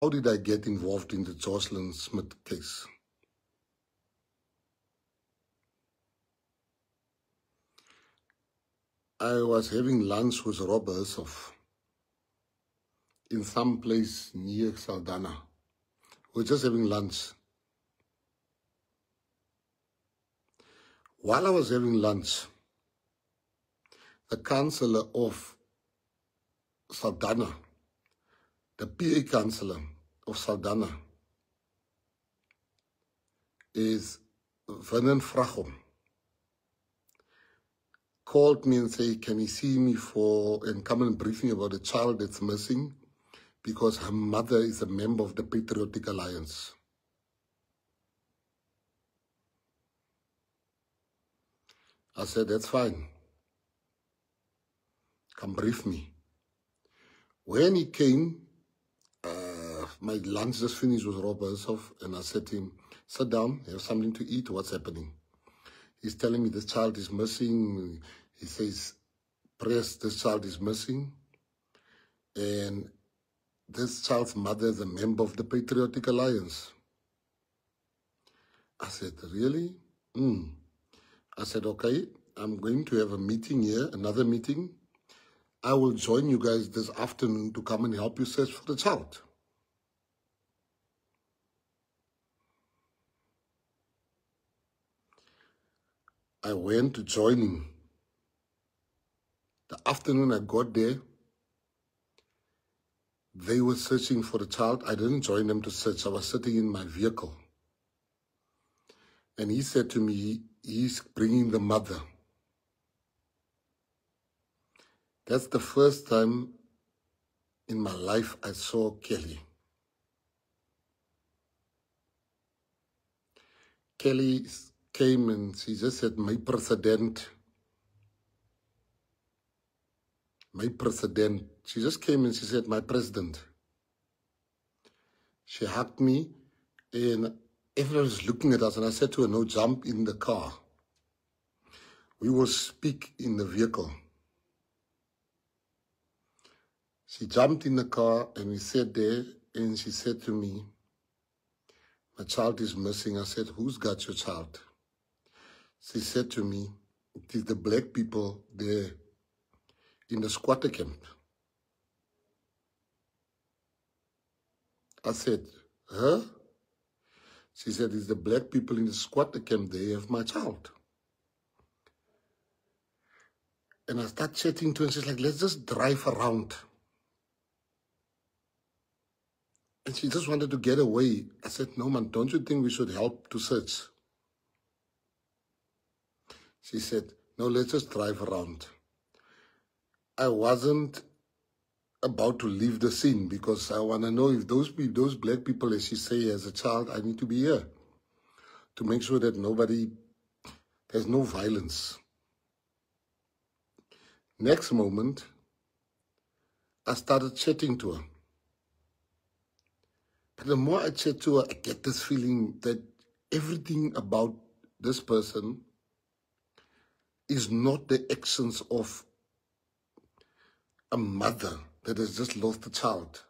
How did I get involved in the Joshlin Smith case? I was having lunch with Rob Herself in some place near Saldanha. We were just having lunch. While I was having lunch, the councillor of Saldanha, the PA councillor of Saldanha, is Vernon Frachom, called me and said, can he see me and come and brief me about a child that's missing because her mother is a member of the Patriotic Alliance. I said, that's fine. Come brief me. When he came, my lunch just finished with Rob Herself, and I said to him, sit down, have something to eat, what's happening? He's telling me this child is missing. He says, press, this child is missing. And this child's mother is a member of the Patriotic Alliance. I said, really? I said, okay, I'm going to have a meeting here, another meeting. I will join you guys this afternoon to come and help you search for the child. I went to join him. The afternoon I got there, they were searching for the child. I didn't join them to search. I was sitting in my vehicle. And he said to me, he's bringing the mother. That's the first time in my life I saw Kelly. Kelly came and she just said, my president. She just came and she said, my president. She hugged me and everyone was looking at us, and I said to her, no, jump in the car. We will speak in the vehicle. She jumped in the car and we sat there, and she said to me, my child is missing. I said, who's got your child? She said to me, it is the black people there in the squatter camp. I said, huh? She said, it's the black people in the squatter camp, they have my child. And I started chatting to her, and she's like, let's just drive around. And she just wanted to get away. I said, no, man, don't you think we should help to search? She said, no, let's just drive around. I wasn't about to leave the scene because I want to know if those black people, as she say, as a child, I need to be here to make sure that there's no violence. Next moment, I started chatting to her. But the more I chat to her, I get this feeling that everything about this person is not the actions of a mother that has just lost a child.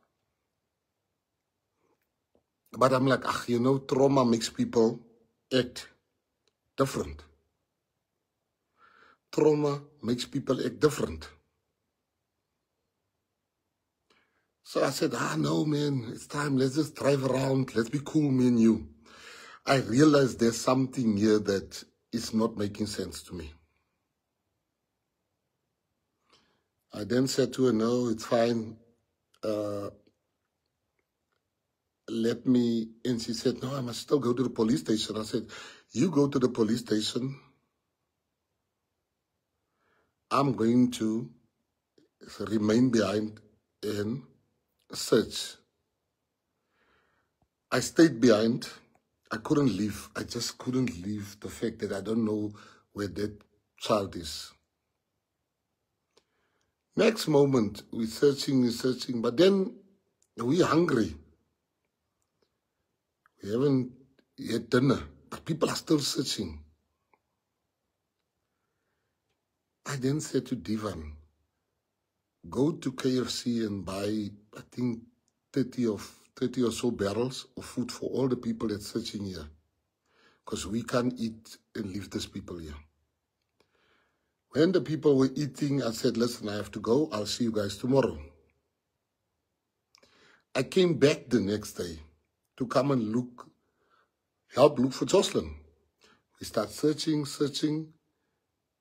But I'm like, trauma makes people act different. Trauma makes people act different. So I said, no, man, it's time. Let's just drive around. Let's be cool, me and you. I realized there's something here that is not making sense to me. I then said to her, no, it's fine. Let me, and she said, no, I must still go to the police station. I said, you go to the police station. I'm going to remain behind and search. I stayed behind. I couldn't leave. I just couldn't leave the fact that I don't know where that child is. Next moment, we're searching, but then we're hungry. We haven't had dinner, but people are still searching. I then said to Divan, go to KFC and buy, I think, 30 30 or so barrels of food for all the people that's searching here. Because we can't eat and leave these people here. When the people were eating, I said, listen, I have to go. I'll see you guys tomorrow. I came back the next day to come and help look for Joshlin. We start searching,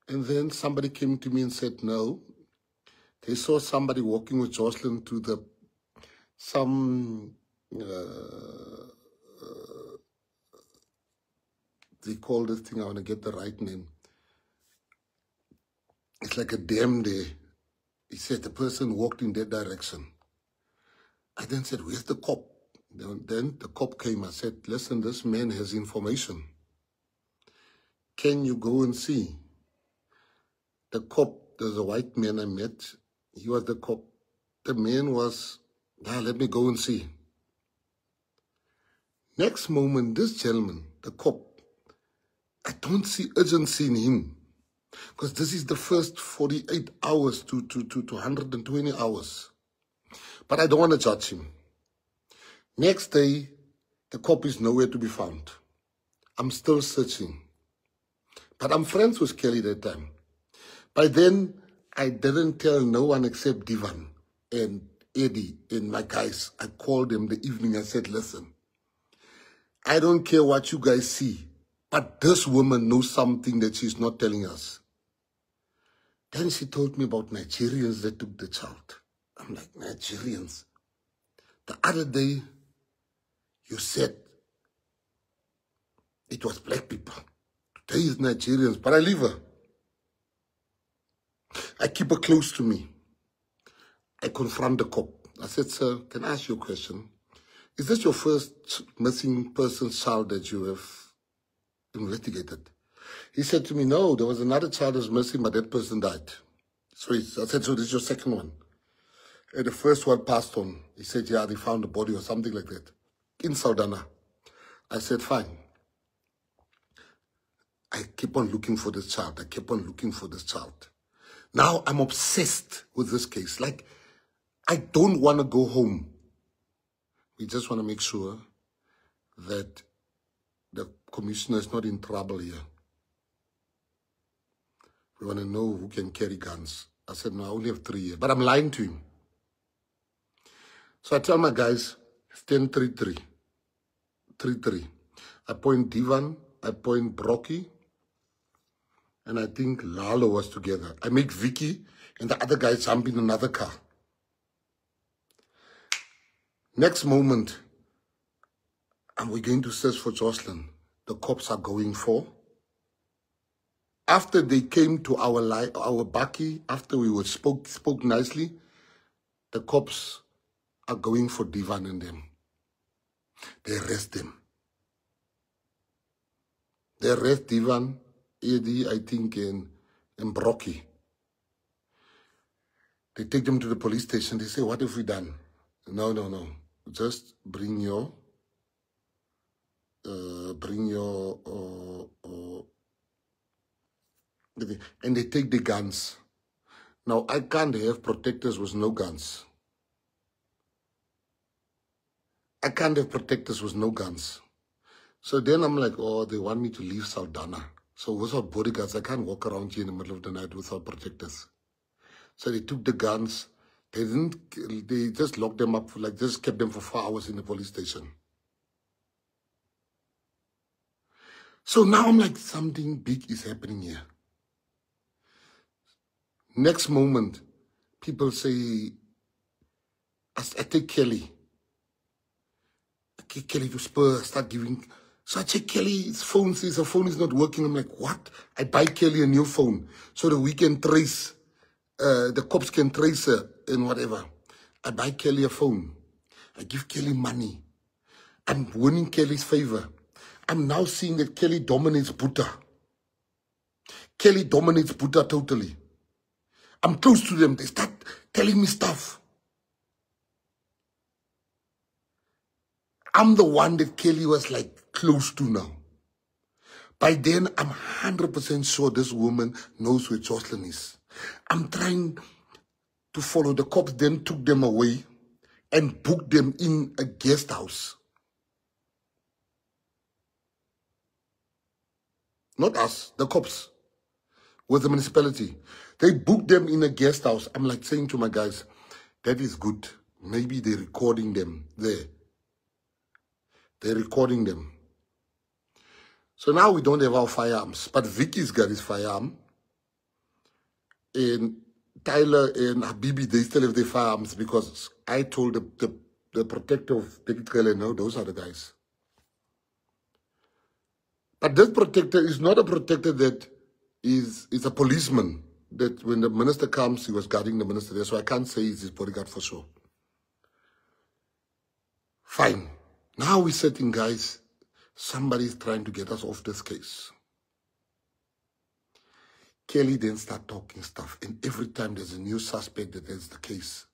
and then somebody came to me and said, no, they saw somebody walking with Joshlin to they call this thing, I want to get the right name. It's like a dam there. He said the person walked in that direction. I then said, where's the cop? Then the cop came. I said, listen, this man has information. Can you go and see? The cop, there's a white man I met. He was the cop. The man was, let me go and see. Next moment, this gentleman, the cop, I don't see urgency in him. Because this is the first 48 hours to 120 hours. But I don't want to judge him. Next day, the cop is nowhere to be found. I'm still searching. But I'm friends with Kelly that time. By then, I didn't tell no one except Divan and Eddie and my guys. I called them the evening. I said, listen, I don't care what you guys see, but this woman knows something that she's not telling us. Then she told me about Nigerians that took the child. I'm like, Nigerians? The other day, you said it was black people. Today is Nigerians, but I leave her. I keep her close to me. I confront the cop. I said, sir, can I ask you a question? Is this your first missing person child that you have investigated? He said to me, no, there was another child that was missing, but that person died. So I said, so this is your second one? And the first one passed on. He said, yeah, they found a body or something like that in Saldanha. I said, fine. I keep on looking for this child. I keep on looking for this child. Now I'm obsessed with this case. Like, I don't want to go home. We just want to make sure that the commissioner is not in trouble here. We want to know who can carry guns. I said, no, I only have 3 years. But I'm lying to him. So I tell my guys, it's 10-3-3. 3-3. I point Divan, I point Brocky, and I think Lalo was together. I make Vicky and the other guy jump in another car. Next moment, and we're going to search for Joshlin. The cops are going for. After they came to our bakkie, after we spoke nicely, the cops are going for Divan and them. They arrest them. They arrest Divan, Eddie, I think, and Brocky. They take them to the police station. They say, what have we done? No. Just bring your and they take the guns. Now, I can't have protectors with no guns. I can't have protectors with no guns. So then I'm like, oh, they want me to leave Saldanha. So without bodyguards, I can't walk around here in the middle of the night without protectors. So they took the guns. They just locked them up, just kept them for 4 hours in the police station. So now I'm like, something big is happening here. Next moment, people say, I take Kelly. I take Kelly to Spur, start giving. So I check Kelly's phone, says her phone is not working. I'm like, what? I buy Kelly a new phone so that we can trace, the cops can trace her and whatever. I buy Kelly a phone. I give Kelly money. I'm winning Kelly's favor. I'm now seeing that Kelly dominates Buddha. Kelly dominates Buddha totally. I'm close to them. They start telling me stuff. I'm the one that Kelly was like close to now. By then, I'm 100% sure this woman knows where Joshlin is. I'm trying to follow. The cops then took them away. and booked them in a guest house. Not us, the cops with the municipality. They booked them in a guest house. I'm like saying to my guys, that is good. Maybe they're recording them there. They're recording them. So now we don't have our firearms. But Vicky's got his firearm. And Tyler and Habibi, they still have their firearms because I told the protector of Bekitele, no, those are the guys. But this protector is not a protector that is a policeman. That when the minister comes, he was guarding the minister there. So I can't say he's his bodyguard for sure. Fine. Now we're sitting, guys. Somebody's trying to get us off this case. Kelly then start talking stuff. And every time there's a new suspect that is the case,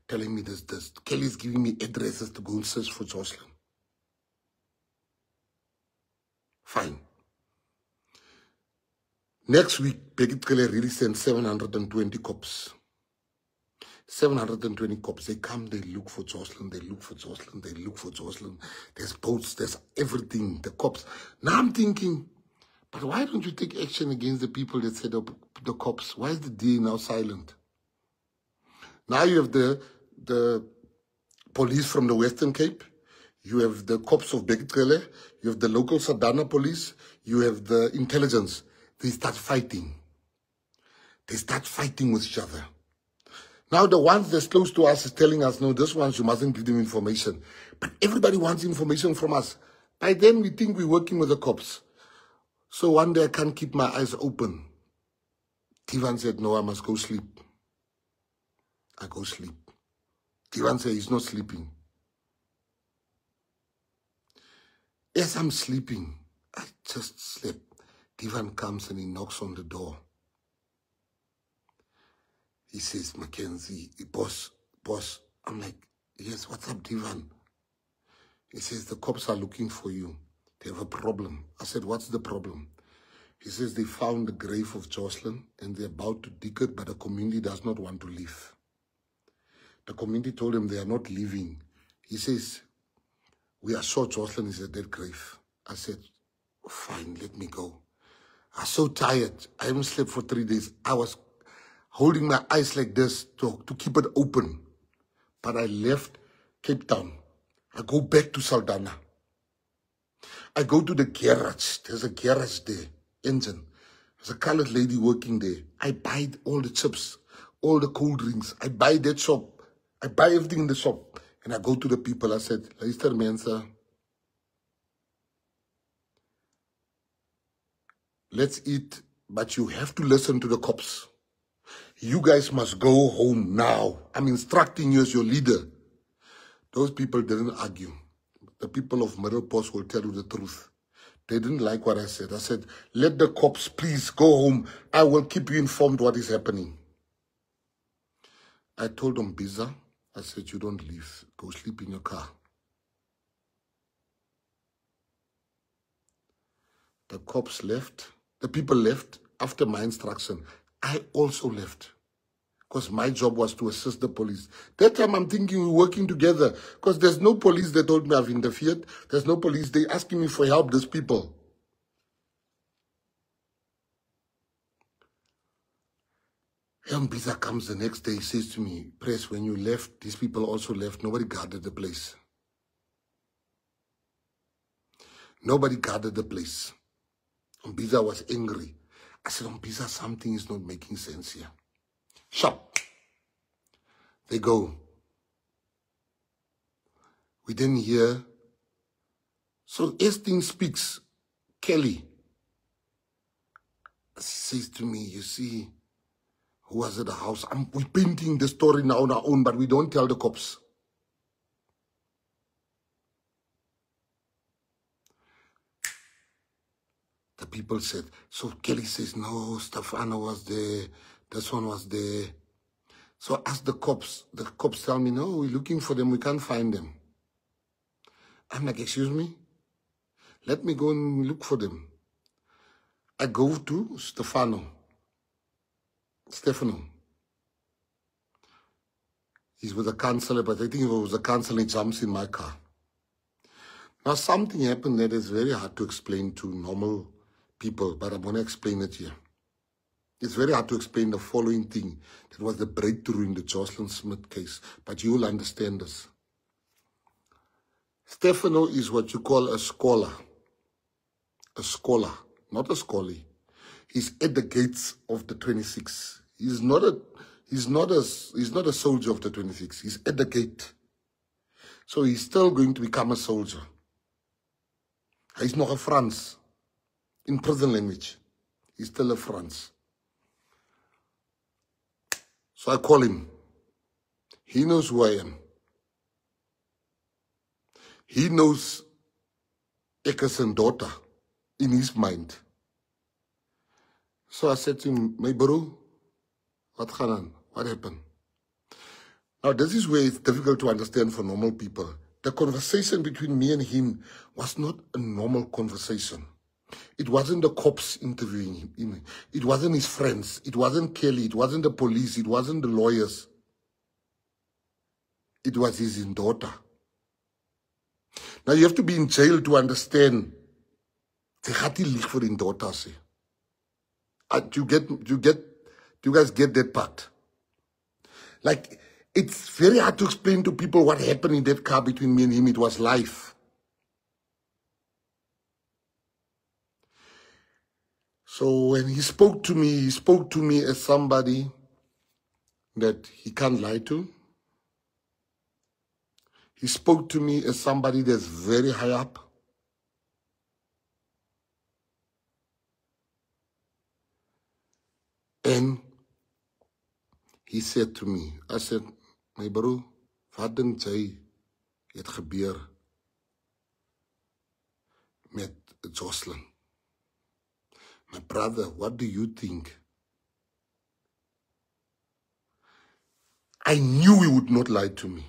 telling me this. Kelly's giving me addresses to go and search for Joshlin. Fine. Next week, Bekitele really sent 720 cops. 720 cops. They come, they look for Joshlin, they look for Joshlin, they look for Joshlin. There's boats, there's everything, the cops. Now I'm thinking, but why don't you take action against the people that set up the cops? Why is the DA now silent? Now you have the police from the Western Cape. You have the cops of Bekitele. You have the local Sadana police. You have the intelligence. They start fighting. They start fighting with each other. Now the ones that's close to us is telling us, no, this ones you mustn't give them information. But everybody wants information from us. By then we think we're working with the cops. So one day I can't keep my eyes open. Tivan said, no, I must go sleep. I go sleep. Tivan said, he's not sleeping. As I'm sleeping, I just slept. Tivan comes and he knocks on the door. He says, Mckenzie, boss. I'm like, yes, what's up, Tivan? He says, the cops are looking for you. They have a problem. I said, what's the problem? He says, they found the grave of Joshlin and they're about to dig it, but the community does not want to leave. The community told him they are not leaving. He says, we are sure Joshlin is at that grave. I said, fine, let me go. I was so tired. I haven't slept for 3 days. I was holding my eyes like this to keep it open. But I left Cape Town. I go back to Saldanha. I go to the garage. There's a garage there, engine. There's a colored lady working there. I buy all the chips, all the cold drinks. I buy that shop. I buy everything in the shop. And I go to the people. I said, luister mense, let's eat, but you have to listen to the cops. You guys must go home now. I'm instructing you as your leader. Those people didn't argue. The people of Middle Post will tell you the truth. They didn't like what I said. I said, let the cops please go home. I will keep you informed what is happening. I told them, Biza, I said, you don't leave. Go sleep in your car. The cops left. The people left after my instruction. I also left because my job was to assist the police. That time I'm thinking we're working together because there's no police that told me I've interfered. There's no police. They're asking me for help, these people. Biza comes the next day. He says to me, Press, when you left, these people also left. Nobody guarded the place. Nobody guarded the place. Biza was angry. I said, Biza, something is not making sense here. Shop. They go. We didn't hear. So as things speaks, Kelly says to me, you see, who was at the house? We're painting the story now on our own, but we don't tell the cops. The people said, so Kelly says, no, Stefano was there, this one was there. So I asked the cops tell me, no, we're looking for them, we can't find them. I'm like, excuse me? Let me go and look for them. I go to Stefano. He's with a councillor, but I think if it was a councillor, he jumps in my car. Now, something happened that is very hard to explain to normal people, but I'm going to explain it here. It's very hard to explain the following thing. That was the breakthrough in the Joshlin Smith case, but you will understand this. Stefano is what you call a scholar. A scholar, not a scolly. He's at the gates of the 26. He's not a soldier of the 26. He's at the gate. So he's still going to become a soldier. He's not a Frans. In prison language, he's still a Frans. So I call him. He knows who I am. He knows Ekker's daughter in his mind. So I said to him, my bro, what gaan on? What happened? Now this is where it's difficult to understand for normal people. The conversation between me and him was not a normal conversation. It wasn't the cops interviewing him. It wasn't his friends. It wasn't Kelly. It wasn't the police. It wasn't the lawyers. It was his daughter. Now you have to be in jail to understand. Sy gaat nie lieg vir die daughter sê. Do you guys get that part? Like, it's very hard to explain to people what happened in that car between me and him. It was life. So when he spoke to me as somebody that he can't lie to. He spoke to me as somebody that's very high up. And he said to me, I said, my bro, wat dink jy het gebeur met Joshlin? My brother, what do you think? I knew he would not lie to me.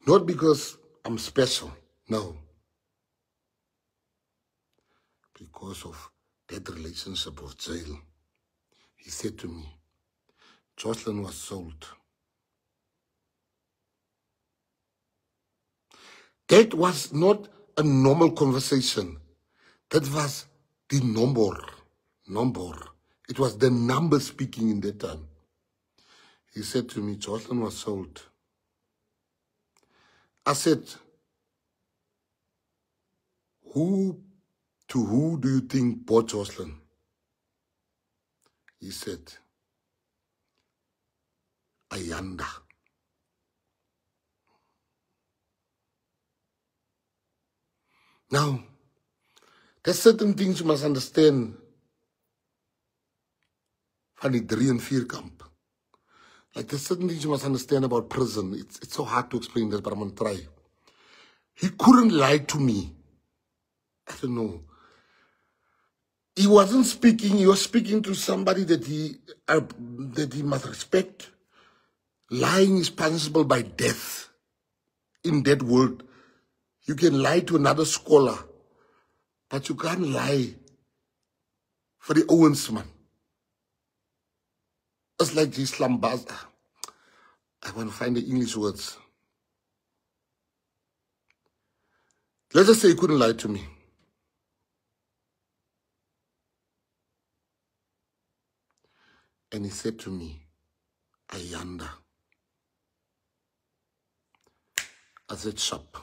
Not because I'm special, no. Because of that relationship of jail. He said to me, Joshlin was sold. That was not a normal conversation. That was the number. It was the number speaking in that time. He said to me, Joshlin was sold. I said, who do you think bought Joshlin? He said, Ayanda. Now, there's certain things you must understand van die 3 en 4 kamp. Like, there's certain things you must understand about prison. It's so hard to explain this, but I'm going to try. He couldn't lie to me. I don't know. He wasn't speaking. He was speaking to somebody that he must respect. Lying is punishable by death. In that world, you can lie to another scholar, but you can't lie for the Owens man. It's like the Islam Baza. I want to find the English words. Let's just say he couldn't lie to me. And he said to me, Ayanda. I said, sharp.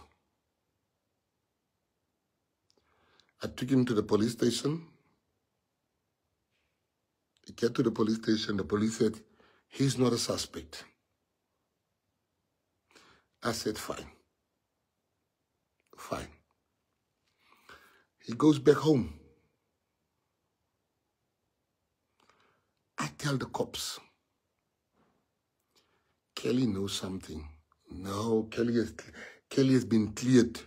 I took him to the police station. He get to the police station. The police said, he's not a suspect. I said, fine. Fine. He goes back home. I tell the cops, Kelly knows something. No, Kelly has been cleared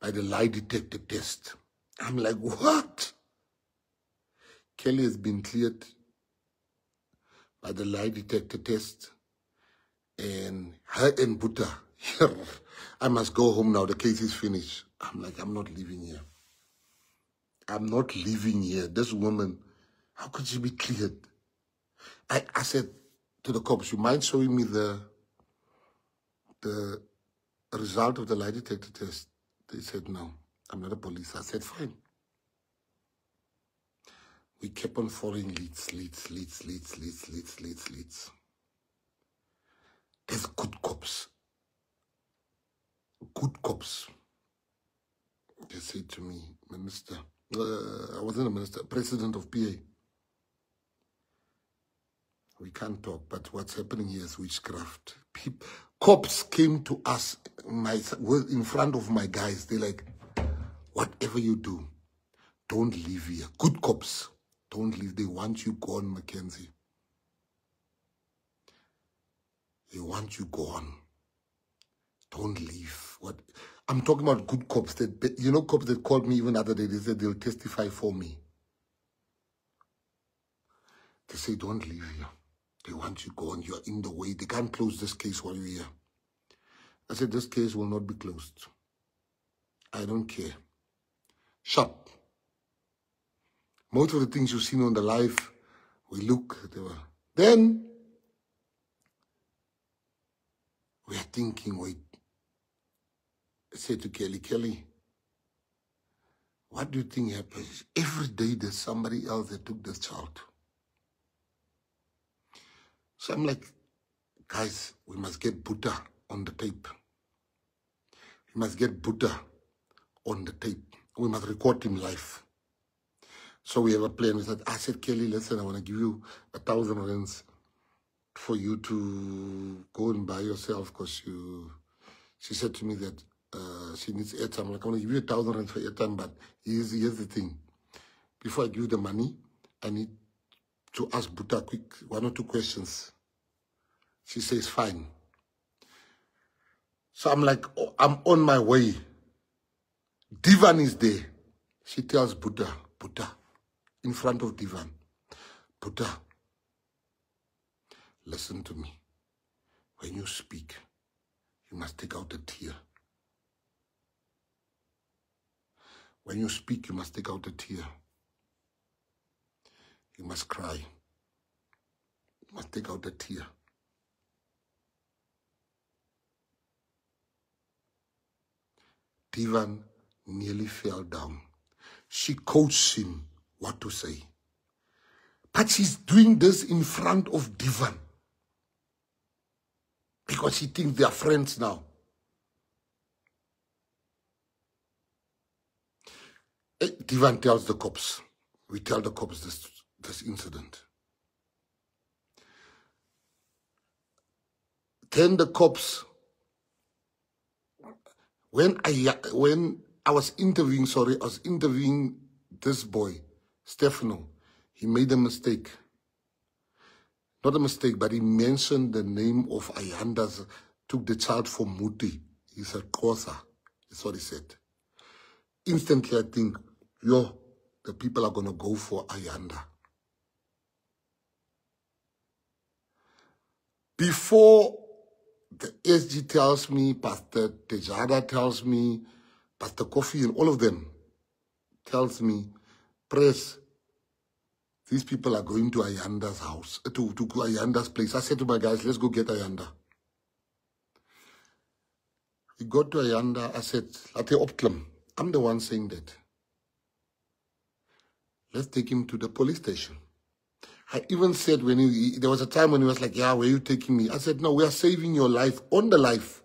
by the lie detector test. I'm like, what? Kelly has been cleared by the lie detector test. And her and Buddha, I must go home now. The case is finished. I'm like, I'm not leaving here. I'm not leaving here. This woman, how could she be cleared? I said to the cops, you mind showing me the result of the lie detector test? They said, no, I'm not a police. I said, fine. We kept on following leads. There's good cops. Good cops. They said to me, Minister, I wasn't a minister, President of PA. We can't talk, but what's happening here is witchcraft. Cops came to us in front of my guys. They're like, whatever you do, don't leave here. Good cops, don't leave. They want you gone, Mckenzie. They want you gone. Don't leave. What? I'm talking about good cops. That, you know, cops that called me even the other day, they said they'll testify for me. They say, don't leave here. They want you gone. You're in the way. They can't close this case while you're here. I said, this case will not be closed. I don't care. Shut. Most of the things you've seen on the live, we look. Then, we are thinking, wait. I said to Kelly, what do you think happens? Every day there's somebody else that took this child. So I'm like, guys, we must get Buddha on the tape. We must get Buddha on the tape. We must record him live. So we have a plan. I said, Kelly, listen, I want to give you 1,000 rands for you to go and buy yourself, because she said to me that she needs airtime. I'm like, I want to give you 1,000 rands for airtime, but here's the thing. Before I give you the money, I need to ask Buddha quick 1 or 2 questions. She says, fine. So I'm like, oh, I'm on my way. Divan is there. She tells Buddha, in front of Divan, Buddha, listen to me. When you speak, you must take out a tear. When you speak, you must take out a tear. You must cry. You must take out a tear. Divan nearly fell down. She coached him what to say. But she's doing this in front of Divan, because she thinks they are friends now. Divan tells the cops. We tell the cops this incident. Then the cops, when I was interviewing this boy, Stefano. He made a mistake. Not a mistake, but he mentioned the name of Ayanda's, took the child for Muti. He said, Kosa. That's what he said. Instantly, I think, the people are going to go for Ayanda. Before the SG tells me, Pastor Tejada tells me, Pastor Kofi and all of them tells me, press, these people are going to Ayanda's house, to Ayanda's place. I said to my guys, let's go get Ayanda. We got to Ayanda. I said, I'm the one saying that. Let's take him to the police station. I even said, there was a time when he was like, yeah, where are you taking me? I said, no, we are saving your life on the life.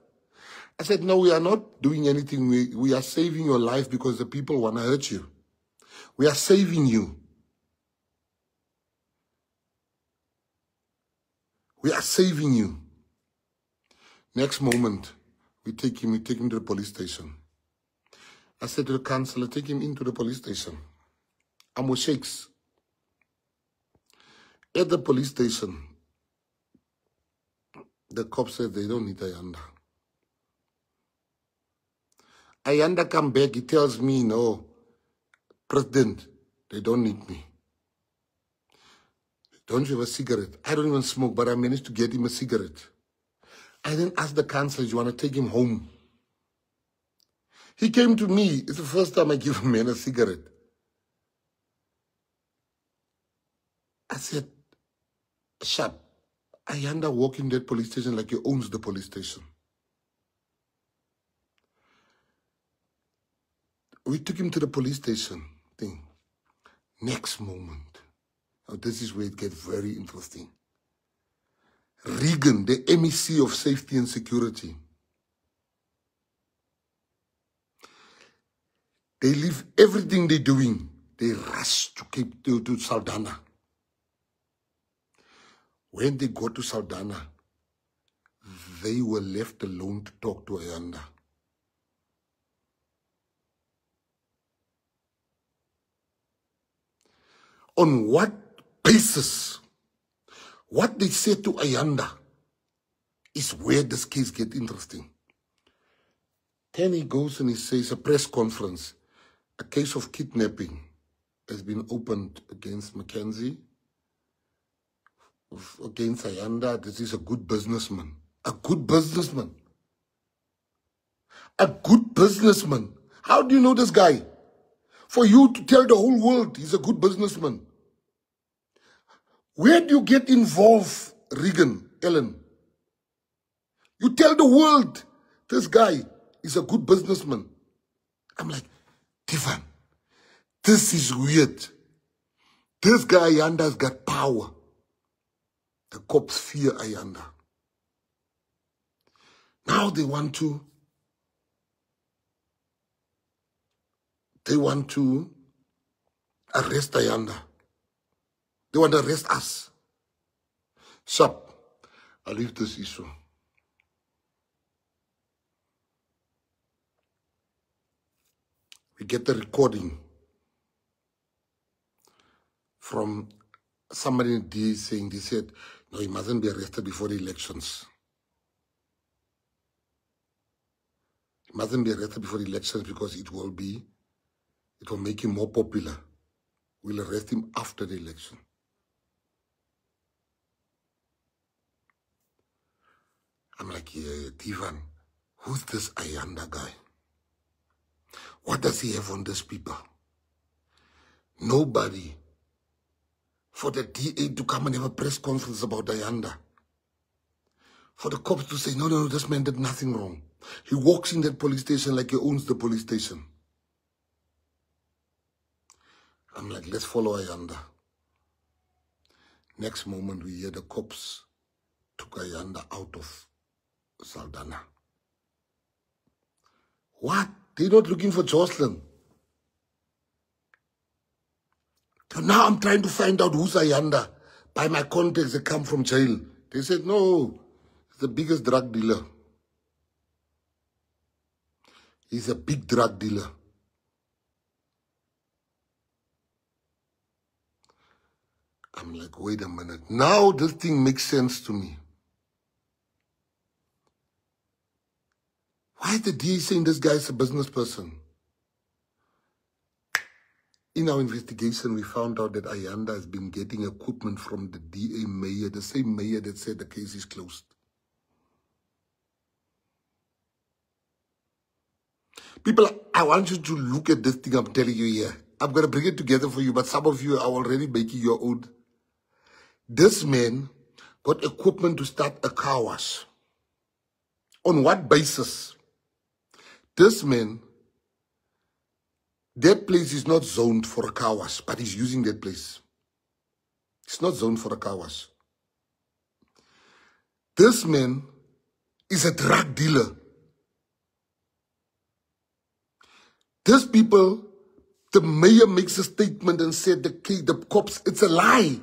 I said, no, we are not doing anything. We are saving your life because the people want to hurt you. We are saving you. We are saving you. Next moment, we take him to the police station. I said to the councillor, take him into the police station. I'm with shakes. At the police station, the cop said they don't need Ayanda. Ayanda come back, he tells me, no, President, they don't need me. Don't you have a cigarette? I don't even smoke, but I managed to get him a cigarette. I then asked the councillor, do you want to take him home? He came to me. It's the first time I give a man a cigarette. I said, Shab, Ayanda walk in that police station like he owns the police station. We took him to the police station thing. Next moment, now this is where it gets very interesting. Regan, the MEC of Safety and Security, they leave everything they're doing. They rush to Saldanha. When they go to Saldanha, they were left alone to talk to Ayanda. On what basis? What they said to Ayanda is where this case gets interesting. Then he goes and he says, a press conference, a case of kidnapping has been opened against Mckenzie, against Ayanda. This is a good businessman. A good businessman. A good businessman. How do you know this guy? For you to tell the whole world he's a good businessman. Where do you get involved, Regan, Ellen? You tell the world this guy is a good businessman. I'm like, Tivan, this is weird. This guy Ayanda's got power. The cops fear Ayanda. Now they want to arrest Ayanda. They want to arrest us. Sup, I'll leave this issue. We get the recording from somebody in the DA saying, they said, no, he mustn't be arrested before the elections. He mustn't be arrested before the elections because it will make him more popular. We'll arrest him after the election. I'm like, yeah, Tivan, who's this Ayanda guy? What does he have on these people? Nobody. For the DA to come and have a press conference about Ayanda. For the cops to say, no, this man did nothing wrong. He walks in that police station like he owns the police station. I'm like, let's follow Ayanda. Next moment, we hear the cops took Ayanda out of Saldanha. What? They're not looking for Joshlin. So now I'm trying to find out who's Ayanda. By my contacts, they come from jail. They said, no, he's the biggest drug dealer. He's a big drug dealer. I'm like, wait a minute. Now this thing makes sense to me. Why is the DA saying this guy is a business person? In our investigation, we found out that Ayanda has been getting equipment from the DA mayor, the same mayor that said the case is closed. People, I want you to look at this thing I'm telling you here. I'm going to bring it together for you, but some of you are already making your own. This man got equipment to start a car wash. On what basis? This man, that place is not zoned for a car wash, but he's using that place. It's not zoned for a car wash. This man is a drug dealer. These people, the mayor makes a statement and said the cops, it's a lie.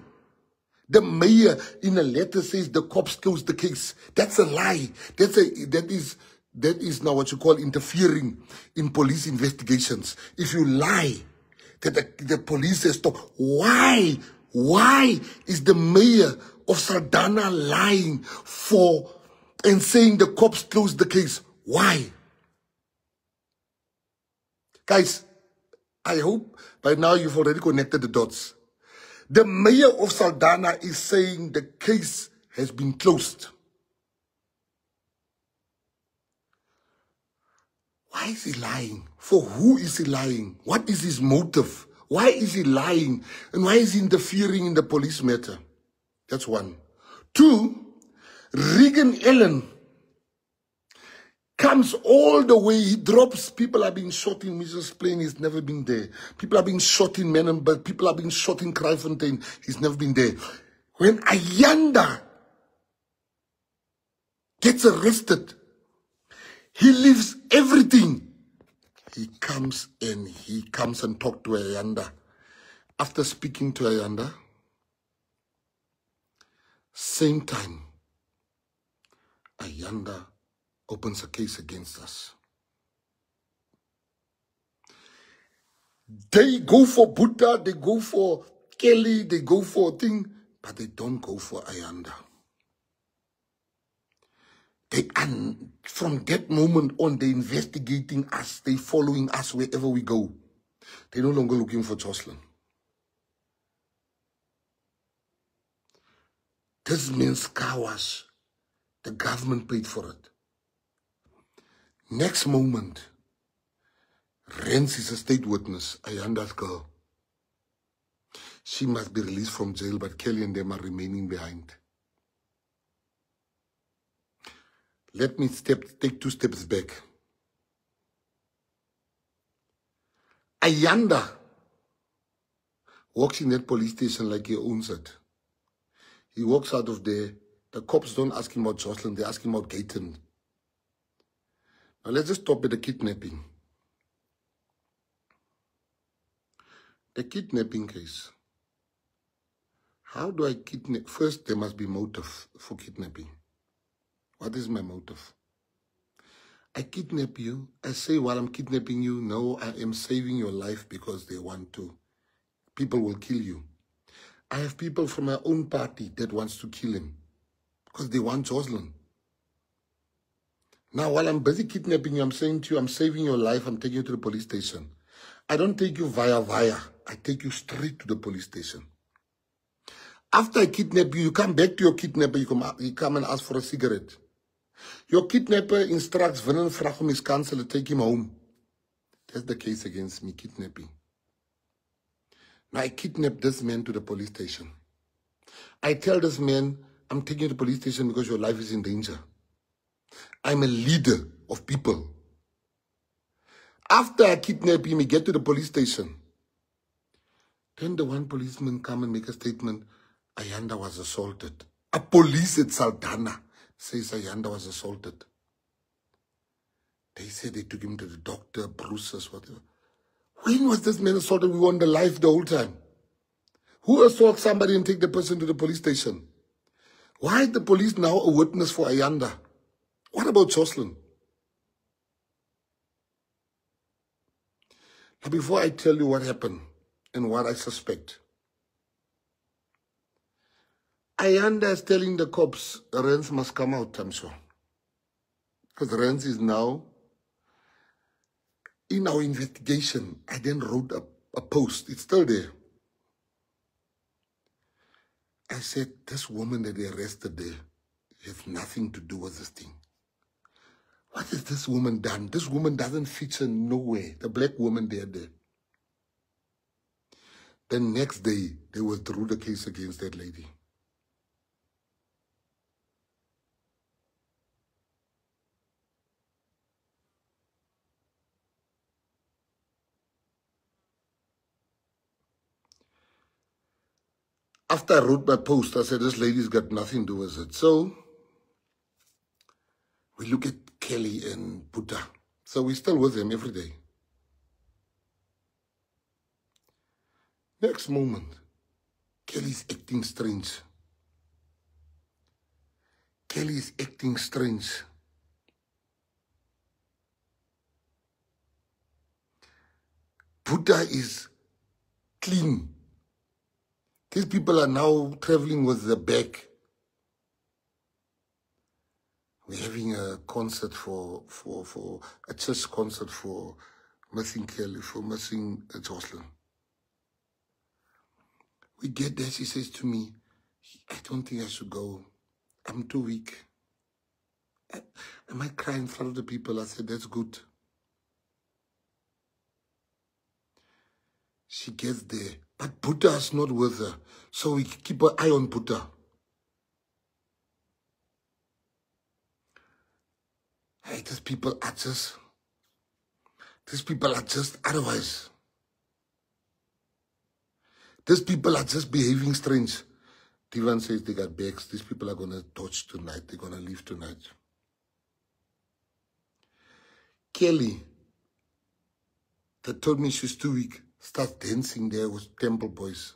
The mayor in a letter says the cops closed the case. That's a lie. That is now what you call interfering in police investigations. If you lie that the police has stopped, why is the mayor of Saldanha lying and saying the cops closed the case? Why? Guys, I hope by now you've already connected the dots. The mayor of Saldanha is saying the case has been closed. Why is he lying? For who is he lying? What is his motive? Why is he lying? And why is he interfering in the police matter? That's one. Two, Regan Allen comes all the way. He drops. People are being shot in Mrs. Plain. He's never been there. People are being shot in Menenberg. People are being shot in Kraaifontein. He's never been there. When Ayanda gets arrested, he leaves everything. He comes and talks to Ayanda. After speaking to Ayanda, same time, Ayanda opens a case against us. They go for Buddha, they go for Kelly, they go for a thing, but they don't go for Ayanda. From that moment on, they're investigating us, they're following us wherever we go. They're no longer looking for Joshlin. This means Kawash. The government paid for it. Next moment, Rens is a state witness, Ayanda's girl. She must be released from jail, but Kelly and them are remaining behind. Let me take 2 steps back. Ayanda walks in that police station like he owns it. He walks out of there. The cops don't ask him about Joshlin, they ask him about Gayton. Now let's just stop at the kidnapping. The kidnapping case. How do I kidnap? First, there must be motive for kidnapping. What is my motive? I kidnap you. I say while I'm kidnapping you, no, I am saving your life because they want to. People will kill you. I have people from my own party that wants to kill him because they want Joshlin. Now, while I'm busy kidnapping you, I'm saying to you, I'm saving your life, I'm taking you to the police station. I don't take you via. I take you straight to the police station. After I kidnap you, you come back to your kidnapper, you come and ask for a cigarette. Your kidnapper instructs Vinnen Vrag om his counsel to take him home. That's the case against me, kidnapping. Now I kidnap this man to the police station. I tell this man, I'm taking you to the police station because your life is in danger. I'm a leader of people. After I kidnap him, we get to the police station. Then the one policeman come and make a statement, Ayanda was assaulted. A police at Saldanha says Ayanda was assaulted. They said they took him to the doctor, bruises, whatever. When was this man assaulted? We were on the live the whole time. Who assaults somebody and take the person to the police station? Why is the police now a witness for Ayanda? What about Joshlin? Now, before I tell you what happened and what I suspect, Ayanda is telling the cops, Rens must come out, I'm sure. Because Rens is now, in our investigation, I then wrote a post. It's still there. I said, this woman that they arrested there has nothing to do with this thing. What has this woman done? This woman doesn't feature nowhere. The black woman there. The next day, they withdrew the case against that lady. After I wrote my post, I said, this lady's got nothing to do with it. So, we look at Kelly and Buddha. So, we're still with them every day. Next moment, Kelly's acting strange. Kelly's acting strange. Buddha is clean. These people are now traveling with the bag. We're having a concert for a church concert for missing Kelly, for missing Joshlin. We get there, she says to me, I don't think I should go. I'm too weak. Am I crying in front of the people? I said, that's good. She gets there. But Buddha is not with her. So we keep an eye on Buddha. Hey, these people are just otherwise. These people are just behaving strange. Divan says they got bags. These people are going to dodge tonight. They're going to leave tonight. Kelly, that told me she's too weak, starts dancing there with temple boys.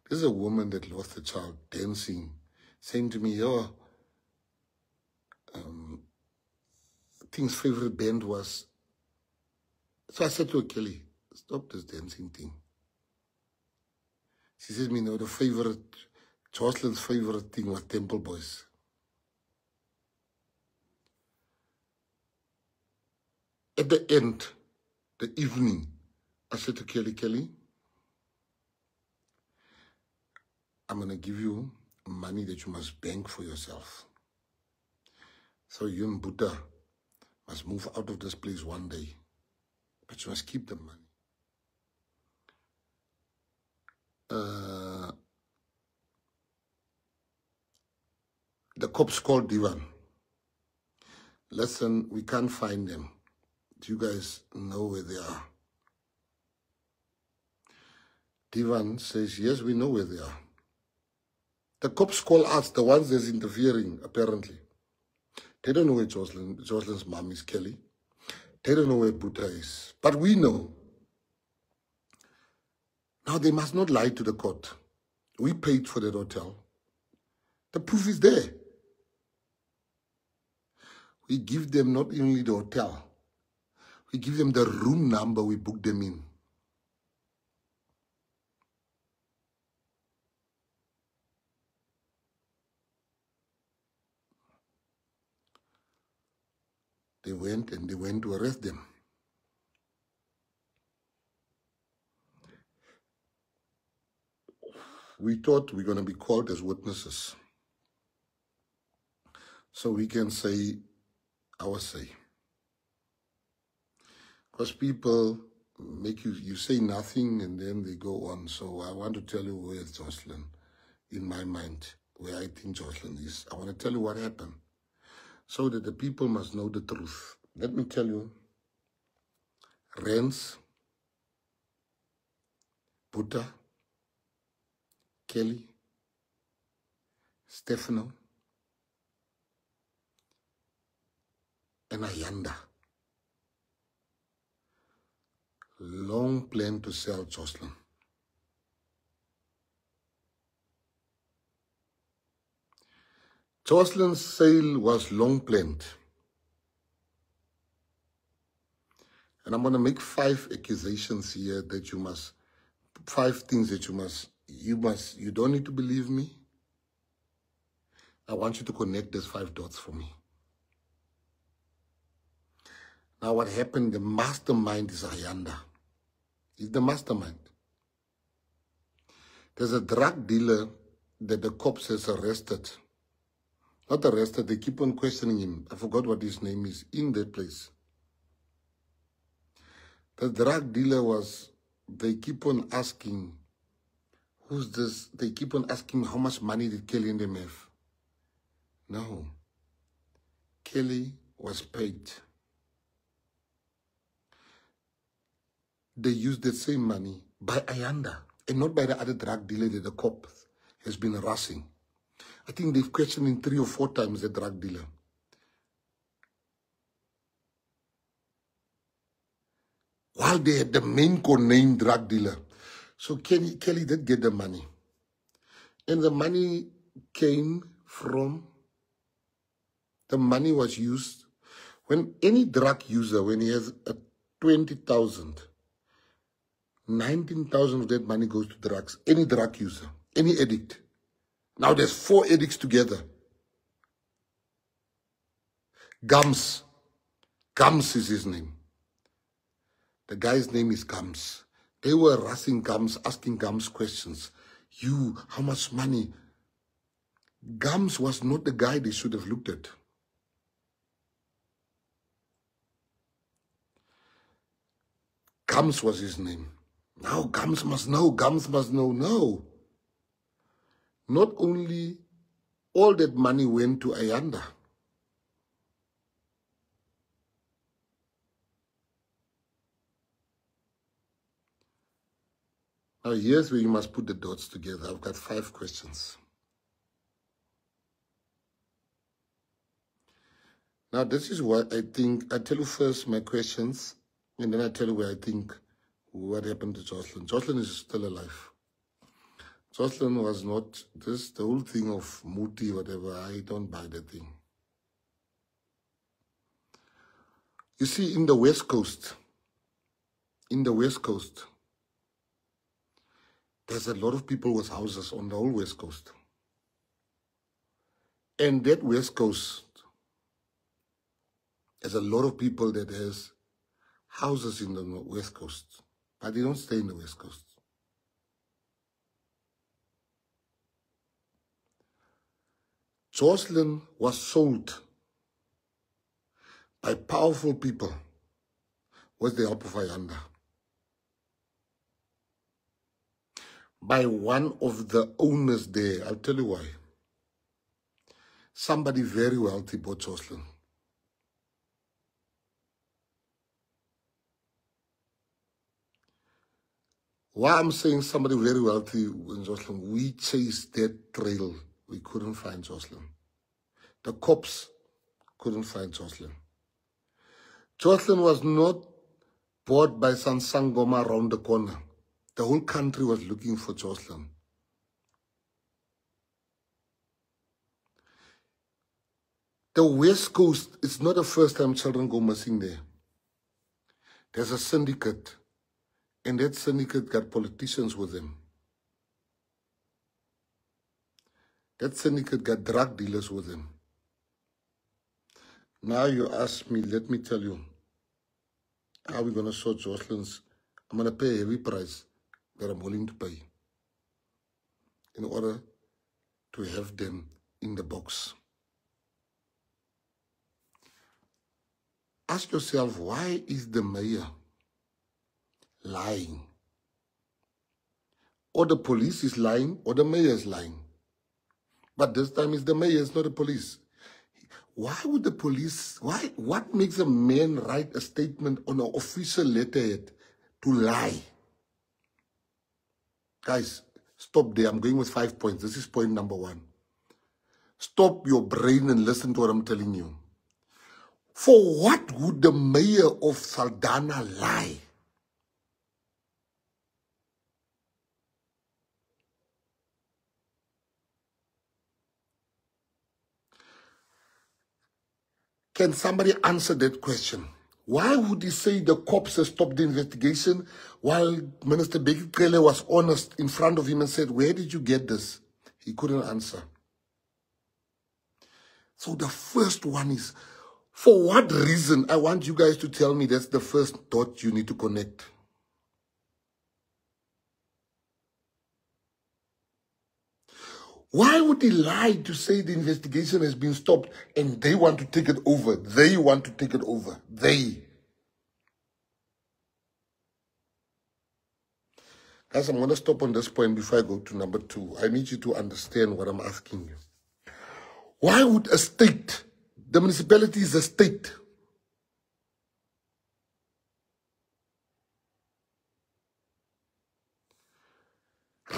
There's a woman that lost a child dancing, saying to me, "Oh, Thing's favorite band was..." So I said to her, "Kelly, stop this dancing thing." She said to me, "No, Joshlin's favorite thing was temple boys." At the end, the evening, I said to Kelly, "Kelly, I'm going to give you money that you must bank for yourself. So you and Buddha must move out of this place one day. But you must keep the money." The cops called Divan. "Listen, we can't find them. Do you guys know where they are?" Divan says, "Yes, we know where they are." The cops call us, the ones that's interfering, apparently. They don't know where Joshlin's mom is, Kelly. They don't know where Buddha is. But we know. Now, they must not lie to the court. We paid for that hotel. The proof is there. We give them not only the hotel, we give them the room number we booked them in. They went to arrest them. We thought we were going to be called as witnesses, so we can say our say. Because people make you say nothing and then they go on. So I want to tell you where Joshlin, in my mind, where I think Joshlin is. I want to tell you what happened, so that the people must know the truth. Let me tell you, Rens, Buddha, Kelly, Stefano, and Ayanda long planned to sell Joshlin. Joshlin's sale was long planned. And I'm going to make 5 accusations here that you must, 5 things that you don't need to believe me. I want you to connect these 5 dots for me. Now what happened, the mastermind is Ayanda. He's the mastermind. There's a drug dealer that the cops has arrested. Not arrested, they keep on questioning him. I forgot what his name is, in that place. The drug dealer they keep on asking, who's this? They keep on asking how much money did Kelly and them have? No. Kelly was paid. They used the same money by Ayanda and not by the other drug dealer that the cop has been harassing. I think they've questioned him 3 or 4 times, the drug dealer. While they had the main codename drug dealer. So Kelly did get the money. And the money came from, the money was used, when any drug user, when he has a 20,000, 19,000 of that money goes to drugs. Any drug user, any addict. Now there's 4 addicts together. Gums is his name. The guy's name is Gums. They were harassing Gums, asking Gums questions. You, how much money? Gums was not the guy they should have looked at. Gums was his name. Now Gums must know, No. Not only all that money went to Ayanda. Now, here's where you must put the dots together. I've got 5 questions. Now, this is what I think. I tell you first my questions, and then I tell you where I think what happened to Joshlin. Joshlin is still alive. Joshlin was not this, the whole thing of Muti, whatever. I don't buy that thing. You see, in the West Coast, there's a lot of people with houses on the whole West Coast. And that West Coast, there's a lot of people that has houses in the West Coast, but they don't stay in the West Coast. Joshlin was sold by powerful people with the help of Ayanda. By one of the owners there. I'll tell you why. Somebody very wealthy bought Joshlin. Why I'm saying somebody very wealthy in Joshlin, we chased that trail. We couldn't find Joshlin. The cops couldn't find Joshlin. Joshlin was not bought by Sansangoma around the corner. The whole country was looking for Joshlin. The West Coast, it's not the first time children go missing there. There's a syndicate, and that syndicate got politicians with them. That syndicate got drug dealers with them. Now you ask me, let me tell you, how are we going to sort Joshlin's? I'm going to pay a heavy price that I'm willing to pay in order to have them in the box. Ask yourself, why is the mayor lying? Or the police is lying, or the mayor is lying. But this time it's the mayor, it's not the police. Why would the police, what makes a man write a statement on an official letterhead to lie? Guys, stop there. I'm going with 5 points. This is point number 1. Stop your brain and listen to what I'm telling you. For what would the mayor of Saldanha lie? Can somebody answer that question? Why would he say the cops have stopped the investigation while Minister Bheki Cele was honest in front of him and said, where did you get this? He couldn't answer. So the first one is, for what reason? I want you guys to tell me. That's the first dot you need to connect. Why would he lie to say the investigation has been stopped and they want to take it over? They want to take it over. They. Guys, I'm going to stop on this point before I go to number 2. I need you to understand what I'm asking you. Why would a state, the municipality is a state,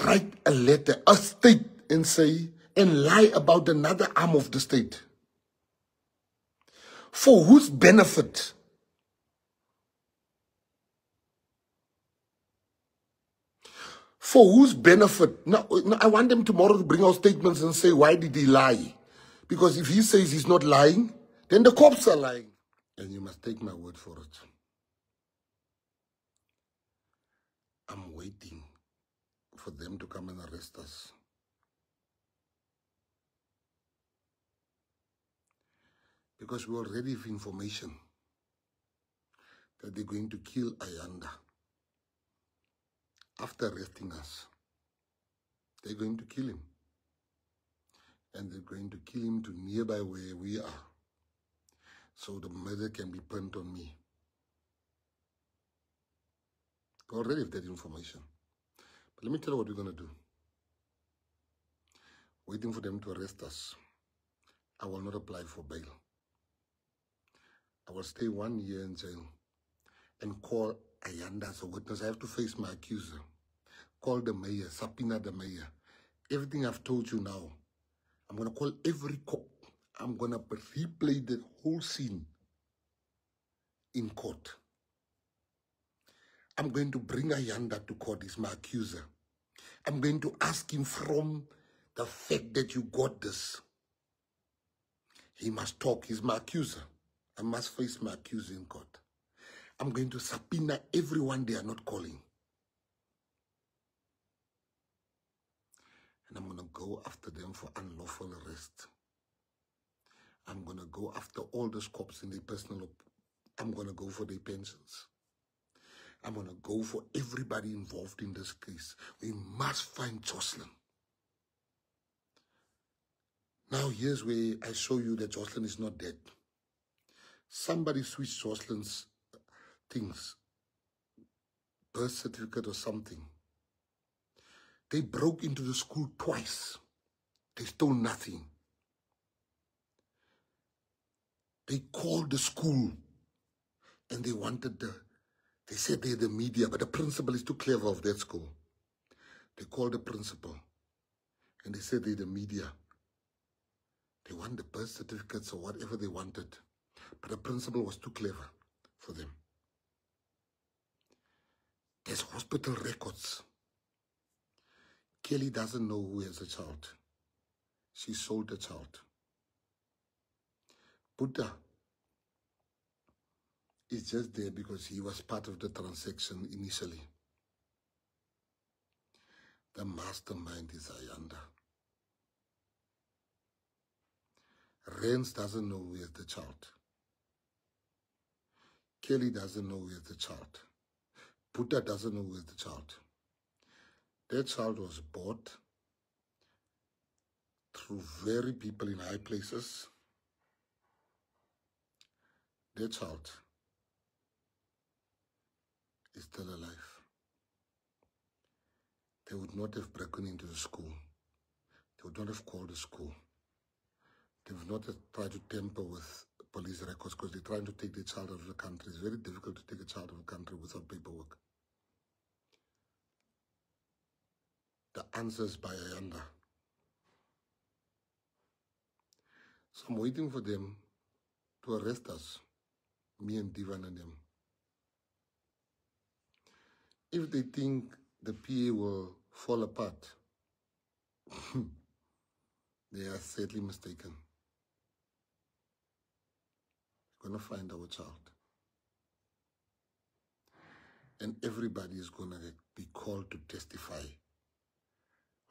write a letter, a state, and say, and lie about another arm of the state? For whose benefit? For whose benefit? Now, I want them tomorrow to bring out statements and say, why did he lie? Because if he says he's not lying, then the cops are lying. And you must take my word for it. I'm waiting for them to come and arrest us. Because we already have information that they're going to kill Ayanda. After arresting us, they're going to kill him. And they're going to kill him to nearby where we are. So the murder can be pinned on me. We already have that information. But let me tell you what we're going to do. Waiting for them to arrest us. I will not apply for bail. I will stay 1 year in jail and call Ayanda as a witness. I have to face my accuser. call the mayor, subpoena the mayor. Everything I've told you now, I'm going to call every cop. I'm going to replay the whole scene in court. I'm going to bring Ayanda to court. He's my accuser. I'm going to ask him from the fact that you got this. He must talk. He's my accuser. I must face my accuser in court. I'm going to subpoena everyone they are not calling. And I'm going to go after them for unlawful arrest. I'm going to go after all those cops in their personal... I'm going to go for their pensions. I'm going to go for everybody involved in this case. We must find Joshlin. Now, here's where I show you that Joshlin is not dead. Somebody switched Joshlin's things, birth certificate or something. They broke into the school twice. They stole nothing. They called the school and they wanted they said they're the media, but the principal is too clever of that school. They called the principal and they said they're the media. They want the birth certificates or whatever they wanted, but the principal was too clever for them. There's hospital records. Kelly doesn't know who has a child. She sold the child. Buddha is just there because he was part of the transaction initially. The mastermind is Ayanda. Rens doesn't know who has the child. Kelly doesn't know who has the child. Buddha doesn't know who has the child. That child was bought through very people in high places. That child is still alive. They would not have broken into the school. They would not have called the school. They would not have tried to tamper with police records because they're trying to take the child out of the country. It's very difficult to take a child out of the country without paperwork. The answer is by Ayanda. So I'm waiting for them to arrest us, me and Divan and them. If they think the PA will fall apart, they are sadly mistaken. We're going to find our child. And everybody is going to be called to testify.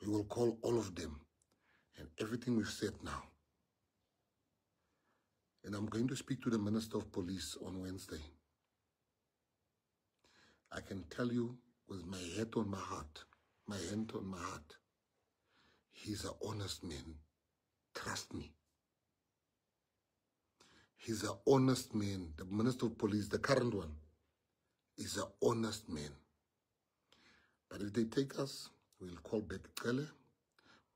We will call all of them and everything we've said now. And I'm going to speak to the Minister of Police on Wednesday. I can tell you with my head on my heart, my hand on my heart, he's an honest man. Trust me. He's an honest man. The Minister of Police, the current one, is an honest man. But if they take us, we'll call Becky Kele,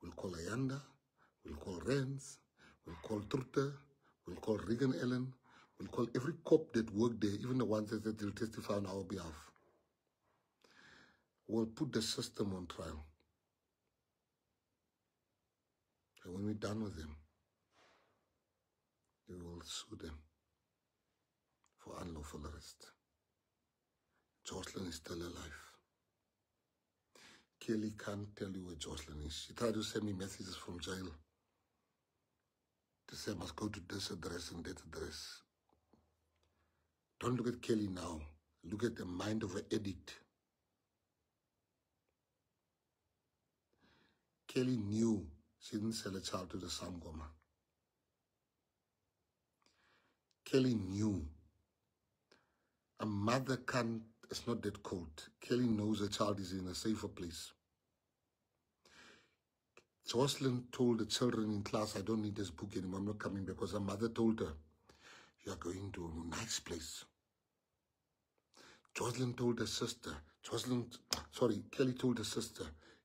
we'll call Ayanda, we'll call Rens, we'll call Trutte, we'll call Regan Ellen, we'll call every cop that worked there, even the ones that will testify on our behalf. We'll put the system on trial. And when we're done with them, we will sue them for unlawful arrest. Joshlin is still alive. Kelly can't tell you where Joshlin is. She tried to send me messages from jail to say I must go to this address and that address. Don't look at Kelly now. Look at the mind of an addict. Kelly knew she didn't sell a child to the Sangoma. Kelly knew a mother can't, it's not that cold. Kelly knows a child is in a safer place. Joshlin told the children in class, I don't need this book anymore, I'm not coming back, because her mother told her, you are going to a nice place. Joshlin told her sister, Kelly told her sister,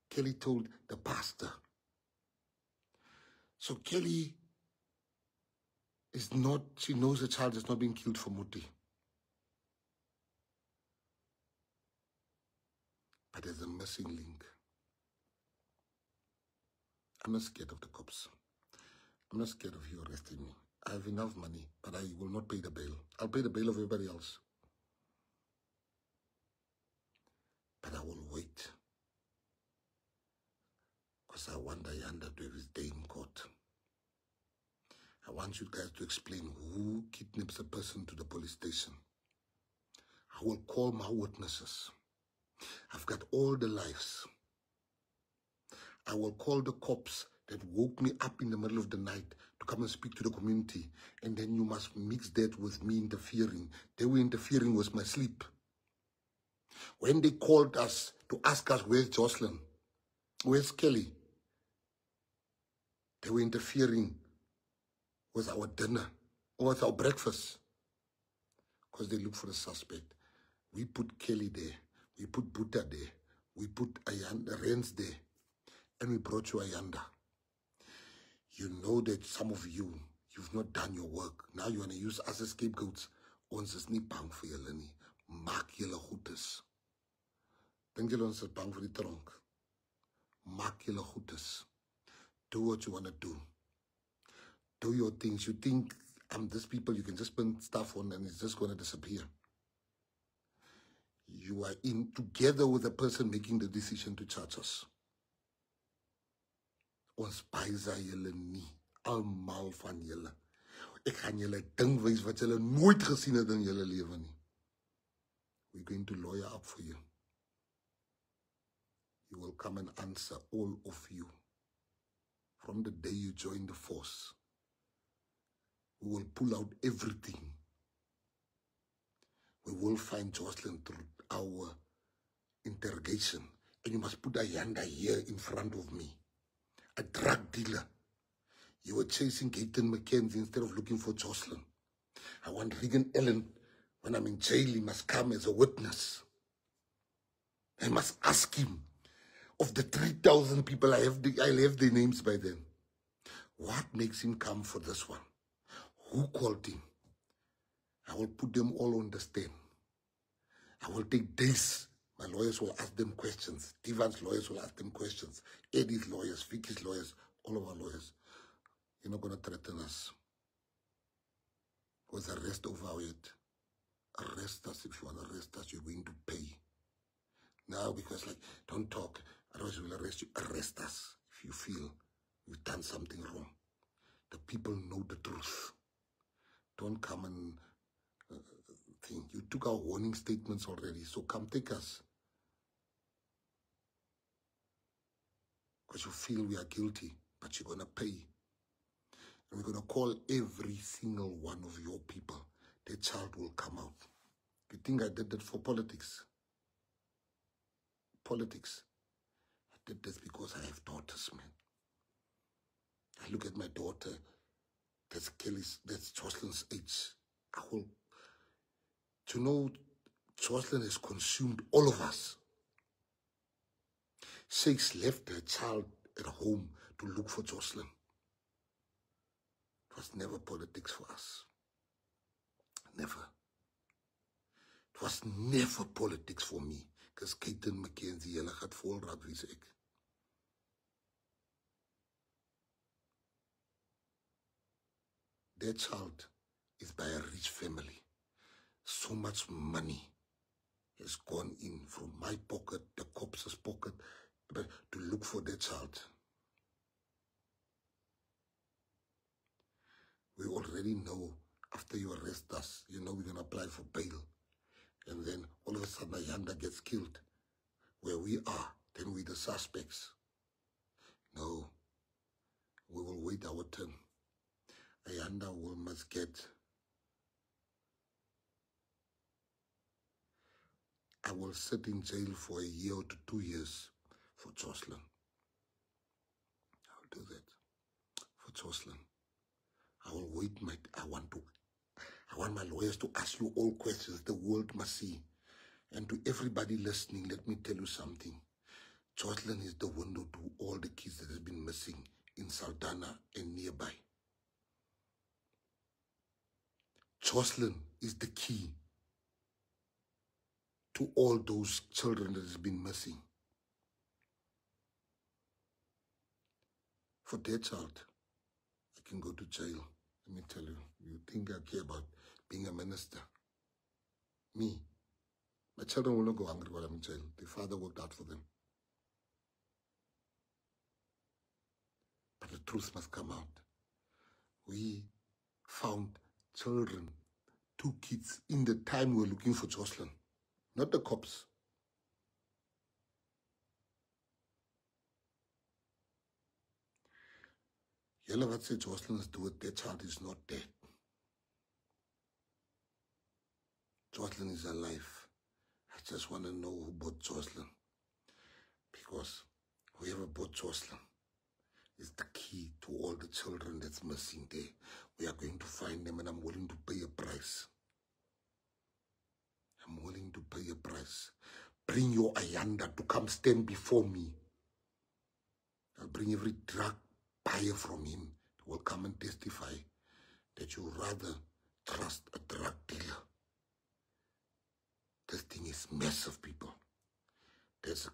Kelly told the pastor. So Kelly is not, she knows the child is not being killed for Muti. but there's a missing link. I'm not scared of the cops. I'm not scared of you arresting me. I have enough money, but I will not pay the bail. I'll pay the bail of everybody else. But I will wait. Because I want Ayanda to have his day in court. I want you guys to explain who kidnaps a person to the police station. I will call my witnesses. I've got all the lives. I will call the cops that woke me up in the middle of the night to come and speak to the community. And then you must mix that with me interfering. They were interfering with my sleep. When they called us to ask us, where's Joshlin? Where's Kelly? They were interfering with our dinner or with our breakfast. Because they look for a suspect. We put Kelly there. We put Buddha there. We put Ayanda, Rens there. And we brought you Ayanda. You know that some of you, you've not done your work. Now you want to use us as scapegoats. Ons is nie bang vir julle nie. Maak julle goed is. Dink julle ons is bang vir die tronk? Maak julle goed is. Do what you want to do. Do your things. You think I'm these people you can just spend stuff on and it's just going to disappear. You are in together with the person making the decision to charge us. Ons paisa julle nie. Almal van julle. Ek gaan julle ding wys wat julle nooit gesien het in julle lewe nie. We're going to lawyer up for you. You will come and answer, all of you. From the day you join the force. We will pull out everything. We will find Joshlin through our interrogation. And you must put Ayanda here in front of me. A drug dealer. You were chasing Gayton Mckenzie instead of looking for Joshlin. I want Regan Ellen, when I'm in jail, he must come as a witness. I must ask him, of the 3,000 people I'll have their names by then. What makes him come for this one? Who called him? I will put them all on the stand. I will take days. My lawyers will ask them questions. Divan's lawyers will ask them questions. Eddie's lawyers, Vicky's lawyers, all of our lawyers. You're not going to threaten us. Because arrest over our head. Arrest us. If you want to arrest us, you're going to pay. Now, because like, don't talk. Otherwise, we'll arrest you. Arrest us if you feel we've done something wrong. The people know the truth. Don't come and think. You took our warning statements already, so come take us. Because you feel we are guilty, but you're going to pay. And we're going to call every single one of your people. The child will come out. You think I did that for politics? Politics. I did this because I have daughters, man. I look at my daughter, that's Kelly's, that's Joshlin's age. I will, to know Joshlin has consumed all of us. Shakes left her child at home to look for Joshlin. It was never politics for us. Never. It was never politics for me. Because Gayton Mckenzie, julle gaat vol raak wie sê ek. That child is by a rich family. So much money has gone in from my pocket, the cops' pocket, to look for that child. We already know after you arrest us, you know we're going to apply for bail. And then all of a sudden Ayanda gets killed. Where we are, then we're the suspects. No, we will wait our turn. Ayanda must get. I will sit in jail for a year to 2 years for Joshlin. I'll do that for Joshlin. I will wait I want my lawyers to ask you all questions the world must see. And to everybody listening, let me tell you something. Joshlin is the window to all the kids that have been missing in Saldanha and nearby. Joshlin is the key to all those children that has been missing. For their child, I can go to jail. Let me tell you, you think I care about being a minister? Me. My children will not go hungry while I'm in jail. The father worked out for them. But the truth must come out. We found children, 2 kids, in the time we were looking for Joshlin. Not the cops. Yellow what say Joshlin is doing, their child is not dead. Joshlin is alive. I just want to know who bought Joshlin. Because whoever bought Joshlin is the key to all the children that's missing there. We are going to find them, and I'm willing to pay a price. I'm willing to pay a price. Bring your Ayanda to come stand before me. I'll bring every drug buyer from him who will come and testify that you rather trust a drug dealer. This thing is massive, people. There's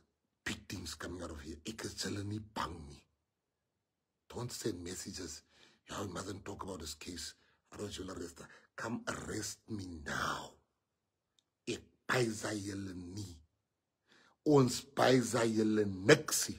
big things coming out of here. Ek is hulle nie bang nie. Don't send messages. You mustn't talk about this case. I don't want you to arrest her. Come arrest me now. Ek paisa julle nie. Ons paisa julle niksie.